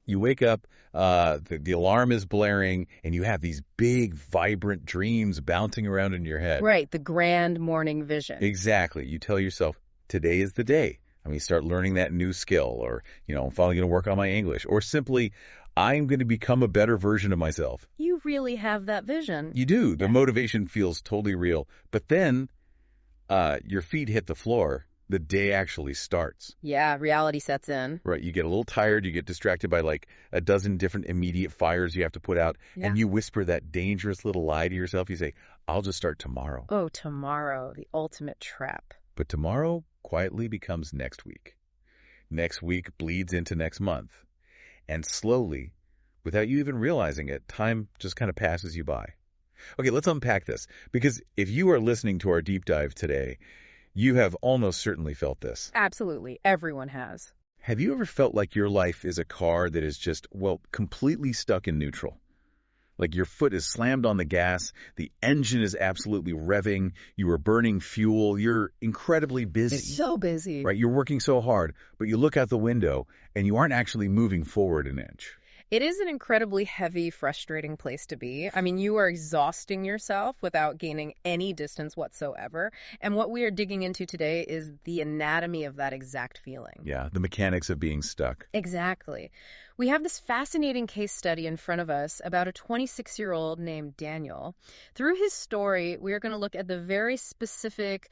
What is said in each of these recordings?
You wake up, the alarm is blaring, and you have these big, vibrant dreams bouncing around in your head. Right, the grand morning vision. Exactly. You tell yourself, today is the day. I mean, start learning that new skill, or, I'm finally going to work on my English, or simply, I'm going to become a better version of myself. You really have that vision. You do. The motivation feels totally real. But then your feet hit the floor. The day actually starts. Yeah, reality sets in. Right. You get a little tired. You get distracted by like a dozen different immediate fires you have to put out. Yeah. And you whisper that dangerous little lie to yourself. You say, I'll just start tomorrow. Oh, tomorrow, the ultimate trap. But tomorrow quietly becomes next week. Next week bleeds into next month. And slowly, without you even realizing it, time just kind of passes you by. Okay, let's unpack this. Because if you are listening to our deep dive today, you have almost certainly felt this. Absolutely. Everyone has. Have you ever felt like your life is a car that is just, completely stuck in neutral? Like your foot is slammed on the gas, the engine is absolutely revving, you are burning fuel, you're incredibly busy. It's so busy. Right, you're working so hard, but you look out the window and you aren't actually moving forward an inch. It is an incredibly heavy, frustrating place to be. I mean, you are exhausting yourself without gaining any distance whatsoever. And what we are digging into today is the anatomy of that exact feeling. Yeah, the mechanics of being stuck. Exactly. We have this fascinating case study in front of us about a 26-year-old named Daniel. Through his story, we are going to look at the very specific,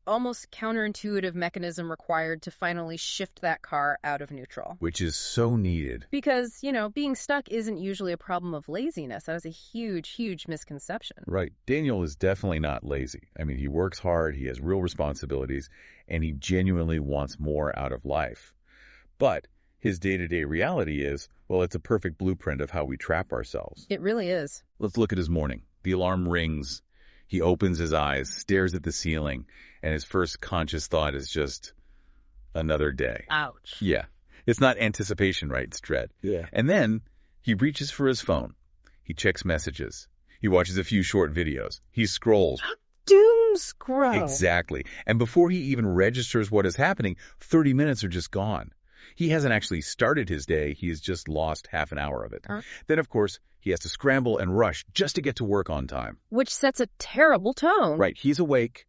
almost counterintuitive mechanism required to finally shift that car out of neutral. Which is so needed. Because, being stuck isn't usually a problem of laziness. That is a huge, huge misconception. Right. Daniel is definitely not lazy. I mean, he works hard, he has real responsibilities, and he genuinely wants more out of life. But his day-to-day reality is, it's a perfect blueprint of how we trap ourselves. It really is. Let's look at his morning. The alarm rings. He opens his eyes, stares at the ceiling, and his first conscious thought is just another day. Ouch. Yeah. It's not anticipation, right? It's dread. Yeah. And then he reaches for his phone. He checks messages. He watches a few short videos. He scrolls. Doom scroll. Exactly. And before he even registers what is happening, 30 minutes are just gone. He hasn't actually started his day. He has just lost half an hour of it. Then, of course, he has to scramble and rush just to get to work on time. Which sets a terrible tone. Right. He's awake,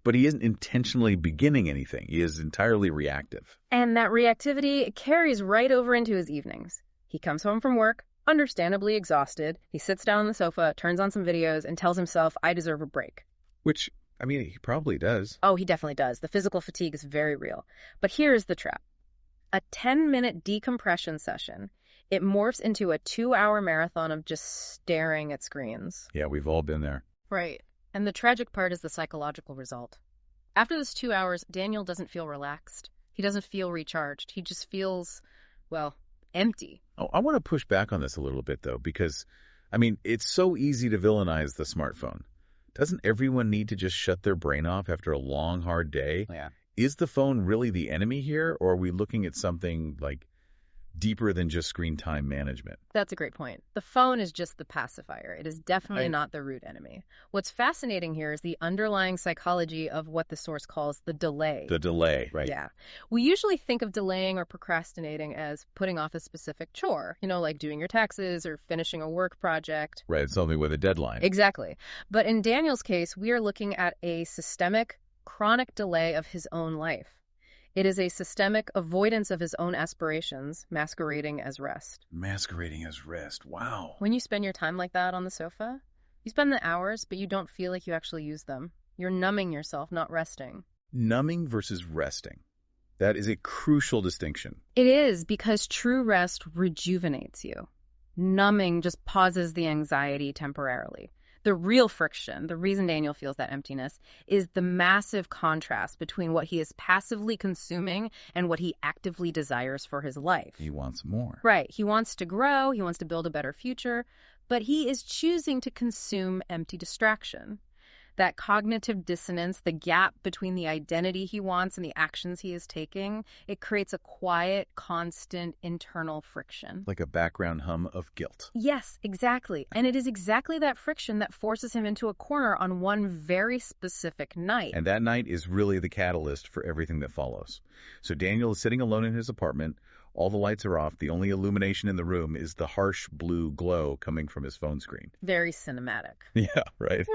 but he isn't intentionally beginning anything. He is entirely reactive. And that reactivity carries right over into his evenings. He comes home from work, understandably exhausted. He sits down on the sofa, turns on some videos, and tells himself, I deserve a break. Which, he probably does. Oh, he definitely does. The physical fatigue is very real. But here's the trap. A 10-minute decompression session, it morphs into a 2-hour marathon of just staring at screens. Yeah, we've all been there. Right. And the tragic part is the psychological result. After those 2 hours, Daniel doesn't feel relaxed. He doesn't feel recharged. He just feels, empty. Oh, I want to push back on this a little bit, though, because, it's so easy to villainize the smartphone. Doesn't everyone need to just shut their brain off after a long, hard day? Yeah. Is the phone really the enemy here, or are we looking at something like deeper than just screen time management? That's a great point. The phone is just the pacifier. It is definitely not the root enemy. What's fascinating here is the underlying psychology of what the source calls the delay. The delay, right? Yeah. We usually think of delaying or procrastinating as putting off a specific chore, like doing your taxes or finishing a work project. Right, something with a deadline. Exactly. But in Daniel's case, we are looking at a systemic, chronic delay of his own life. It is a systemic avoidance of his own aspirations, masquerading as rest. Masquerading as rest. Wow. When you spend your time like that on the sofa, you spend the hours, but you don't feel like you actually use them. You're numbing yourself, not resting. Numbing versus resting. That is a crucial distinction. It is, because true rest rejuvenates you. Numbing just pauses the anxiety temporarily. The real friction, the reason Daniel feels that emptiness, is the massive contrast between what he is passively consuming and what he actively desires for his life. He wants more. Right. He wants to grow, he wants to build a better future, but he is choosing to consume empty distraction. That cognitive dissonance, the gap between the identity he wants and the actions he is taking, it creates a quiet, constant internal friction. Like a background hum of guilt. Yes, exactly. And it is exactly that friction that forces him into a corner on one very specific night. And that night is really the catalyst for everything that follows. So Daniel is sitting alone in his apartment, All the lights are off. The only illumination in the room is the harsh blue glow coming from his phone screen. Very cinematic. Yeah, right.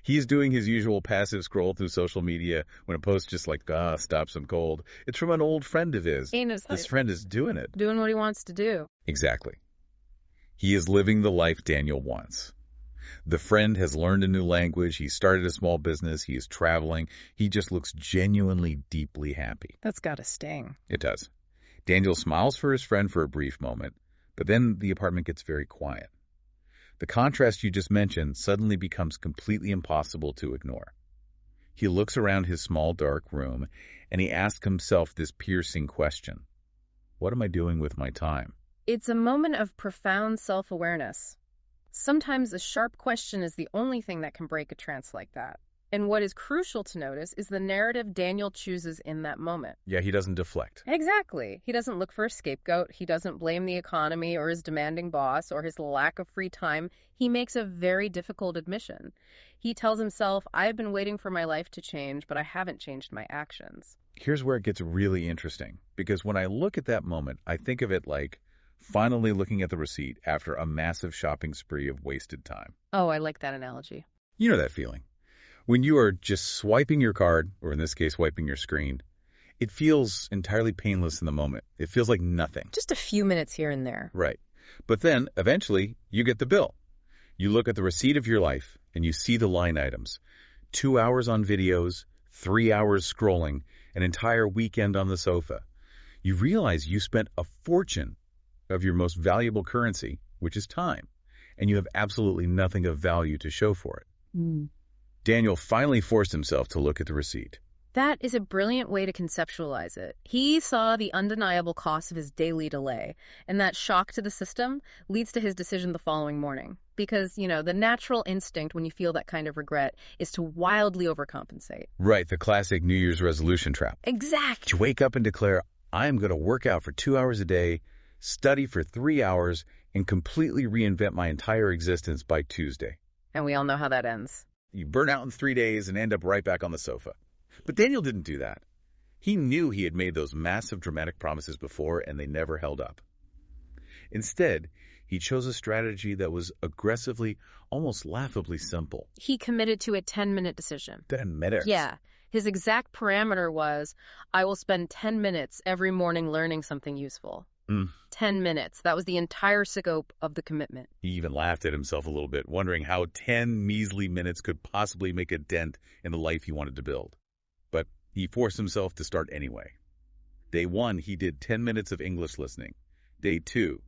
He's doing his usual passive scroll through social media when a post just like, stops him cold. It's from an old friend of his. This friend is doing it. Doing what he wants to do. Exactly. He is living the life Daniel wants. The friend has learned a new language. He started a small business. He is traveling. He just looks genuinely, deeply happy. That's got to sting. It does. Daniel smiles for his friend for a brief moment, but then the apartment gets very quiet. The contrast you just mentioned suddenly becomes completely impossible to ignore. He looks around his small, dark room, and he asks himself this piercing question. What am I doing with my time? It's a moment of profound self-awareness. Sometimes a sharp question is the only thing that can break a trance like that. And what is crucial to notice is the narrative Daniel chooses in that moment. Yeah, he doesn't deflect. Exactly. He doesn't look for a scapegoat. He doesn't blame the economy or his demanding boss or his lack of free time. He makes a very difficult admission. He tells himself, I've been waiting for my life to change, but I haven't changed my actions. Here's where it gets really interesting, because when I look at that moment, I think of it like finally looking at the receipt after a massive shopping spree of wasted time. Oh, I like that analogy. You know that feeling. When you are just swiping your card, or in this case, wiping your screen, it feels entirely painless in the moment. It feels like nothing. Just a few minutes here and there. Right. But then, eventually, you get the bill. You look at the receipt of your life, and you see the line items. 2 hours on videos, 3 hours scrolling, an entire weekend on the sofa. You realize you spent a fortune of your most valuable currency, which is time, and you have absolutely nothing of value to show for it. Daniel finally forced himself to look at the receipt. That is a brilliant way to conceptualize it. He saw the undeniable cost of his daily delay, and that shock to the system leads to his decision the following morning. Because, the natural instinct when you feel that kind of regret is to wildly overcompensate. Right, the classic New Year's resolution trap. Exactly. You wake up and declare, I am going to work out for 2 hours a day, study for 3 hours, and completely reinvent my entire existence by Tuesday. And we all know how that ends. You burn out in 3 days and end up right back on the sofa. But Daniel didn't do that. He knew he had made those massive dramatic promises before and they never held up. Instead, he chose a strategy that was aggressively, almost laughably simple. He committed to a 10-minute decision. 10 minutes? Yeah. His exact parameter was, I will spend 10 minutes every morning learning something useful. 10 minutes. That was the entire scope of the commitment. He even laughed at himself a little bit, wondering how 10 measly minutes could possibly make a dent in the life he wanted to build. But he forced himself to start anyway. Day 1, he did 10 minutes of English listening. Day 2,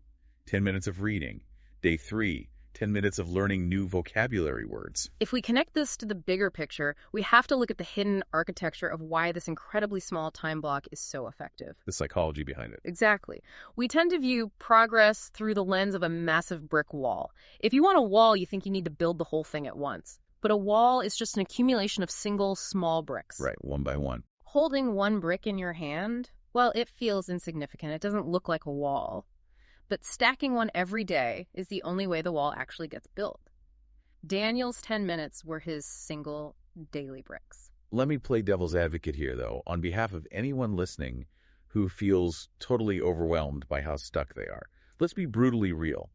10 minutes of reading. Day 3, 10 minutes of learning new vocabulary words. If we connect this to the bigger picture, we have to look at the hidden architecture of why this incredibly small time block is so effective. The psychology behind it. Exactly. We tend to view progress through the lens of a massive brick wall. If you want a wall, you think you need to build the whole thing at once. But a wall is just an accumulation of single, small bricks. Right, one by one. Holding one brick in your hand, well, it feels insignificant. It doesn't look like a wall. But stacking one every day is the only way the wall actually gets built. Daniel's 10 minutes were his single daily bricks. Let me play devil's advocate here, though, on behalf of anyone listening who feels totally overwhelmed by how stuck they are. Let's be brutally real.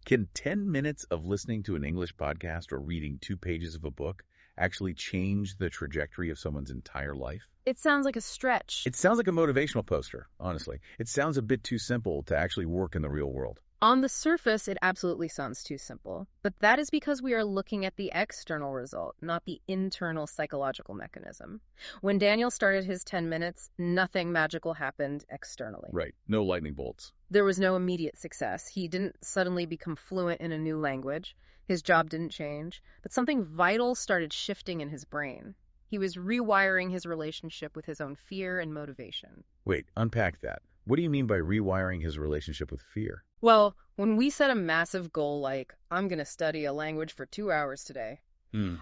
Can 10 minutes of listening to an English podcast or reading 2 pages of a book actually change the trajectory of someone's entire life? It sounds like a stretch. It sounds like a motivational poster, honestly. It sounds a bit too simple to actually work in the real world. On the surface, it absolutely sounds too simple. But that is because we are looking at the external result, not the internal psychological mechanism. When Daniel started his 10 minutes, nothing magical happened externally. Right. No lightning bolts. There was no immediate success. He didn't suddenly become fluent in a new language. His job didn't change. But something vital started shifting in his brain. He was rewiring his relationship with his own fear and motivation. Wait, unpack that. What do you mean by rewiring his relationship with fear? Well, when we set a massive goal like, I'm going to study a language for 2 hours today,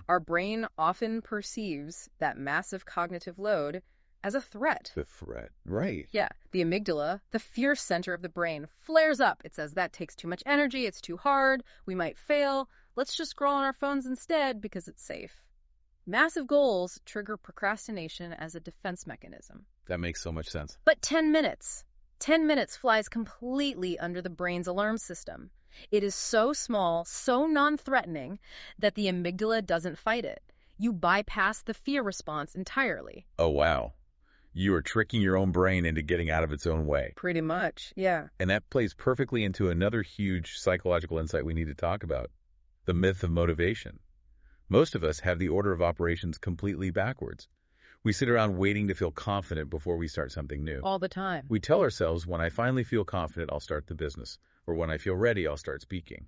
our brain often perceives that massive cognitive load as a threat. The threat, right. Yeah, the amygdala, the fear center of the brain, flares up. It says that takes too much energy, it's too hard, we might fail. Let's just scroll on our phones instead because it's safe. Massive goals trigger procrastination as a defense mechanism. That makes so much sense. But 10 minutes. 10 minutes flies completely under the brain's alarm system. It is so small, so non-threatening, that the amygdala doesn't fight it. You bypass the fear response entirely. Oh, wow. You are tricking your own brain into getting out of its own way. Pretty much, yeah. And that plays perfectly into another huge psychological insight we need to talk about, the myth of motivation. Most of us have the order of operations completely backwards. We sit around waiting to feel confident before we start something new. All the time. We tell ourselves, when I finally feel confident, I'll start the business, or when I feel ready, I'll start speaking.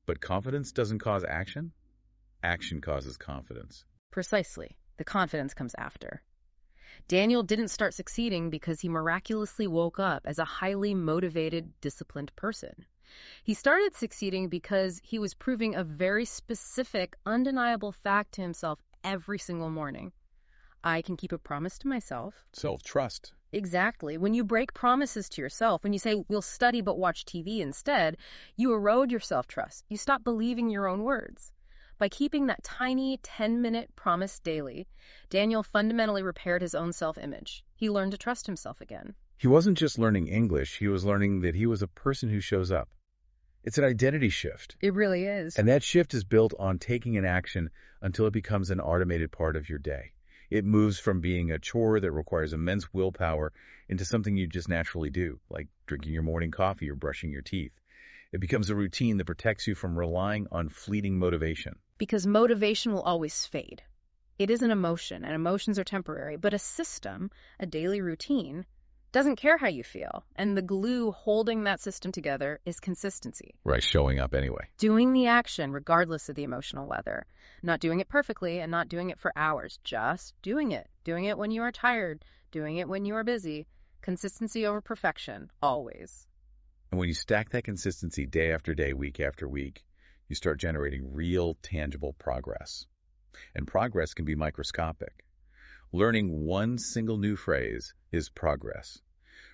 But confidence doesn't cause action. Action causes confidence. Precisely. The confidence comes after. Daniel didn't start succeeding because he miraculously woke up as a highly motivated, disciplined person. He started succeeding because he was proving a very specific, undeniable fact to himself every single morning. I can keep a promise to myself. Self-trust. Exactly. When you break promises to yourself, when you say, we'll study but watch TV instead, you erode your self-trust. You stop believing your own words. By keeping that tiny 10-minute promise daily, Daniel fundamentally repaired his own self-image. He learned to trust himself again. He wasn't just learning English, he was learning that he was a person who shows up. It's an identity shift. It really is. And that shift is built on taking an action until it becomes an automated part of your day. It moves from being a chore that requires immense willpower into something you just naturally do, like drinking your morning coffee or brushing your teeth. It becomes a routine that protects you from relying on fleeting motivation. Because motivation will always fade. It is an emotion, and emotions are temporary, but a system, a daily routine, doesn't care how you feel. And the glue holding that system together is consistency. Right, showing up anyway. Doing the action regardless of the emotional weather. Not doing it perfectly and not doing it for hours. Just doing it. Doing it when you are tired. Doing it when you are busy. Consistency over perfection, always. And when you stack that consistency day after day, week after week, you start generating real, tangible progress. And progress can be microscopic. Learning one single new phrase is progress.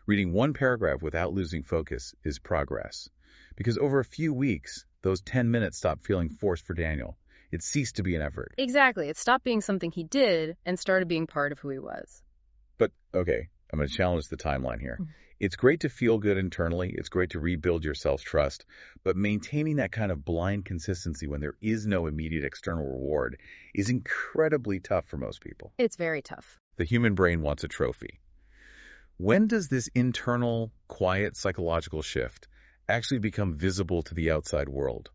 Reading one paragraph without losing focus is progress. Because over a few weeks, those 10 minutes stopped feeling forced for Daniel. It ceased to be an effort. Exactly. It stopped being something he did and started being part of who he was. But, okay, I'm going to challenge the timeline here. It's great to feel good internally. It's great to rebuild your self-trust. But maintaining that kind of blind consistency when there is no immediate external reward is incredibly tough for most people. It's very tough. The human brain wants a trophy. When does this internal, quiet psychological shift actually become visible to the outside world?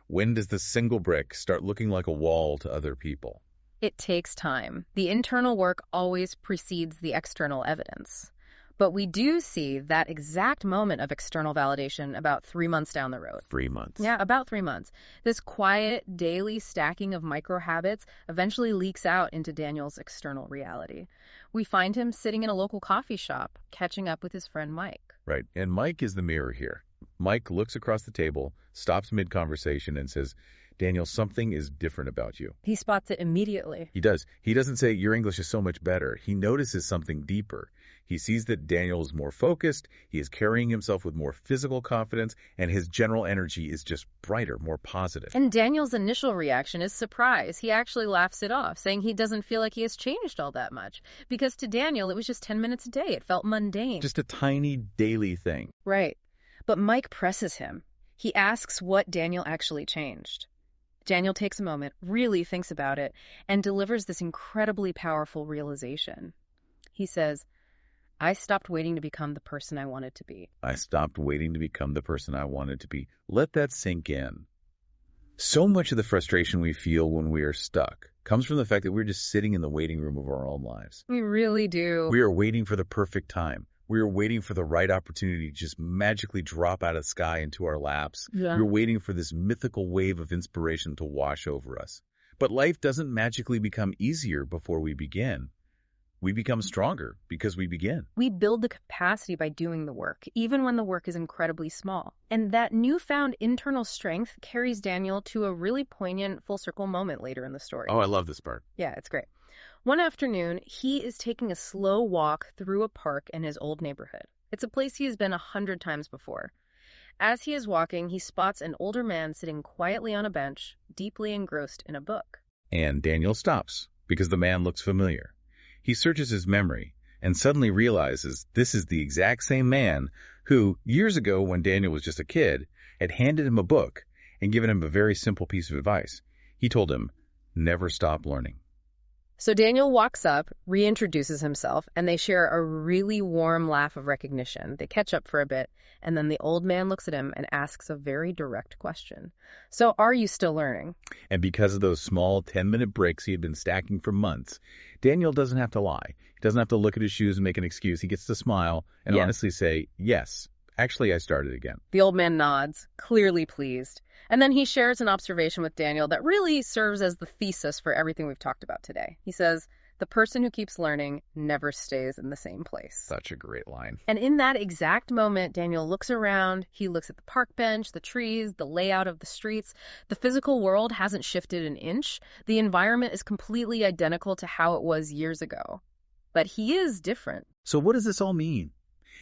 When does the single brick start looking like a wall to other people? It takes time. The internal work always precedes the external evidence. But we do see that exact moment of external validation about 3 months down the road. 3 months. Yeah, about 3 months. This quiet, daily stacking of micro habits eventually leaks out into Daniel's external reality. We find him sitting in a local coffee shop, catching up with his friend Mike. Right, and Mike is the mirror here. Mike looks across the table, stops mid-conversation, and says, Daniel, something is different about you. He spots it immediately. He does. He doesn't say, your English is so much better. He notices something deeper. He sees that Daniel is more focused, he is carrying himself with more physical confidence, and his general energy is just brighter, more positive. And Daniel's initial reaction is surprise. He actually laughs it off, saying he doesn't feel like he has changed all that much. Because to Daniel, it was just 10 minutes a day. It felt mundane. Just a tiny daily thing. Right. But Mike presses him. He asks what Daniel actually changed. Daniel takes a moment, really thinks about it, and delivers this incredibly powerful realization. He says, I stopped waiting to become the person I wanted to be. I stopped waiting to become the person I wanted to be. Let that sink in. So much of the frustration we feel when we are stuck comes from the fact that we're just sitting in the waiting room of our own lives. We really do. We are waiting for the perfect time. We are waiting for the right opportunity to just magically drop out of the sky into our laps. Yeah. We're waiting for this mythical wave of inspiration to wash over us. But life doesn't magically become easier before we begin. We become stronger because we begin. We build the capacity by doing the work, even when the work is incredibly small. And that newfound internal strength carries Daniel to a really poignant full circle moment later in the story. Oh, I love this part. Yeah, it's great. One afternoon, he is taking a slow walk through a park in his old neighborhood. It's a place he has been 100 times before. As he is walking, he spots an older man sitting quietly on a bench, deeply engrossed in a book. And Daniel stops because the man looks familiar. He searches his memory, and suddenly realizes this is the exact same man who, years ago when Daniel was just a kid, had handed him a book and given him a very simple piece of advice. He told him, never stop learning. So Daniel walks up, reintroduces himself, and they share a really warm laugh of recognition. They catch up for a bit, and then the old man looks at him and asks a very direct question. So are you still learning? And because of those small 10-minute breaks he had been stacking for months, Daniel doesn't have to lie. He doesn't have to look at his shoes and make an excuse. He gets to smile and honestly say, yes, actually I started again. The old man nods, clearly pleased. And then he shares an observation with Daniel that really serves as the thesis for everything we've talked about today. He says, the person who keeps learning never stays in the same place. Such a great line. And in that exact moment, Daniel looks around. He looks at the park bench, the trees, the layout of the streets. The physical world hasn't shifted an inch. The environment is completely identical to how it was years ago. But he is different. So what does this all mean?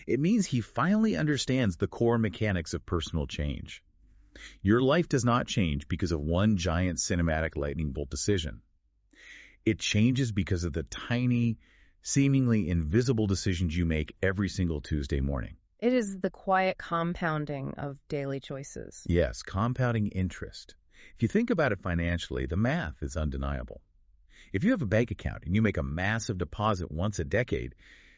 It means he finally understands the core mechanics of personal change. Your life does not change because of one giant cinematic lightning bolt decision. It changes because of the tiny, seemingly invisible decisions you make every single Tuesday morning. It is the quiet compounding of daily choices. Yes, compounding interest. If you think about it financially, the math is undeniable. If you have a bank account and you make a massive deposit once a decade,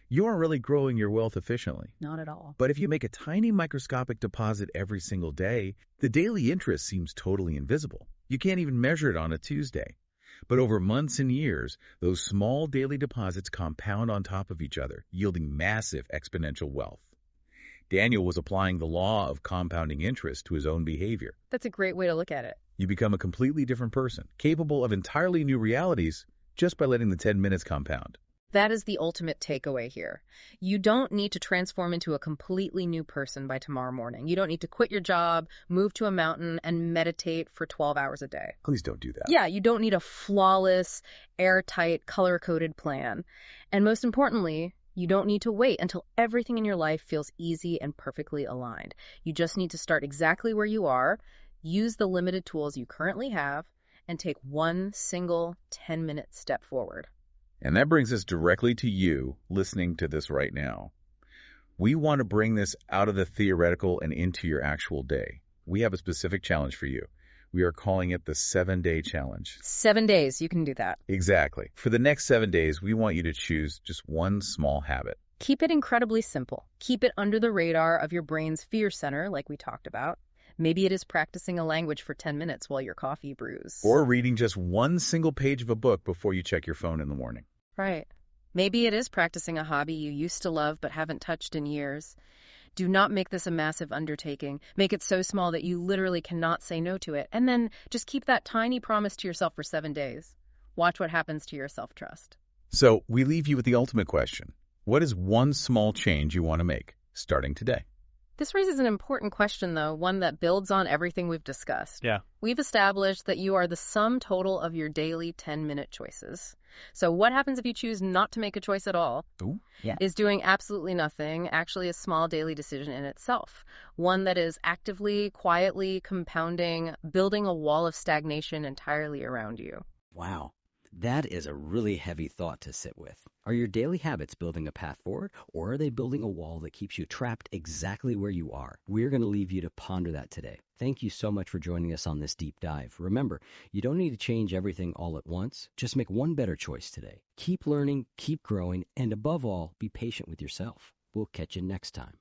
you aren't really growing your wealth efficiently. Not at all. But if you make a tiny microscopic deposit every single day, the daily interest seems totally invisible. You can't even measure it on a Tuesday. But over months and years, those small daily deposits compound on top of each other, yielding massive exponential wealth. Daniel was applying the law of compounding interest to his own behavior. That's a great way to look at it. You become a completely different person, capable of entirely new realities just by letting the 10 minutes compound. That is the ultimate takeaway here. You don't need to transform into a completely new person by tomorrow morning. You don't need to quit your job, move to a mountain, and meditate for 12 hours a day. Please don't do that. Yeah, you don't need a flawless, airtight, color-coded plan. And most importantly, you don't need to wait until everything in your life feels easy and perfectly aligned. You just need to start exactly where you are, use the limited tools you currently have, and take one single 10-minute step forward. And that brings us directly to you listening to this right now. We want to bring this out of the theoretical and into your actual day. We have a specific challenge for you. We are calling it the 7-Day Challenge. 7 days, you can do that. Exactly. For the next 7 days, we want you to choose just one small habit. Keep it incredibly simple. Keep it under the radar of your brain's fear center, like we talked about. Maybe it is practicing a language for 10 minutes while your coffee brews. Or reading just one single page of a book before you check your phone in the morning. Right. Maybe it is practicing a hobby you used to love but haven't touched in years. Do not make this a massive undertaking. Make it so small that you literally cannot say no to it. And then just keep that tiny promise to yourself for 7 days. Watch what happens to your self-trust. So we leave you with the ultimate question. What is one small change you want to make starting today? This raises an important question, though, one that builds on everything we've discussed. Yeah. We've established that you are the sum total of your daily 10-minute choices. So what happens if you choose not to make a choice at all? Ooh. Is doing absolutely nothing actually a small daily decision in itself? One that is actively, quietly compounding, building a wall of stagnation entirely around you. Wow. That is a really heavy thought to sit with. Are your daily habits building a path forward, or are they building a wall that keeps you trapped exactly where you are? We're going to leave you to ponder that today. Thank you so much for joining us on this deep dive. Remember, you don't need to change everything all at once. Just make one better choice today. Keep learning, keep growing, and above all, be patient with yourself. We'll catch you next time.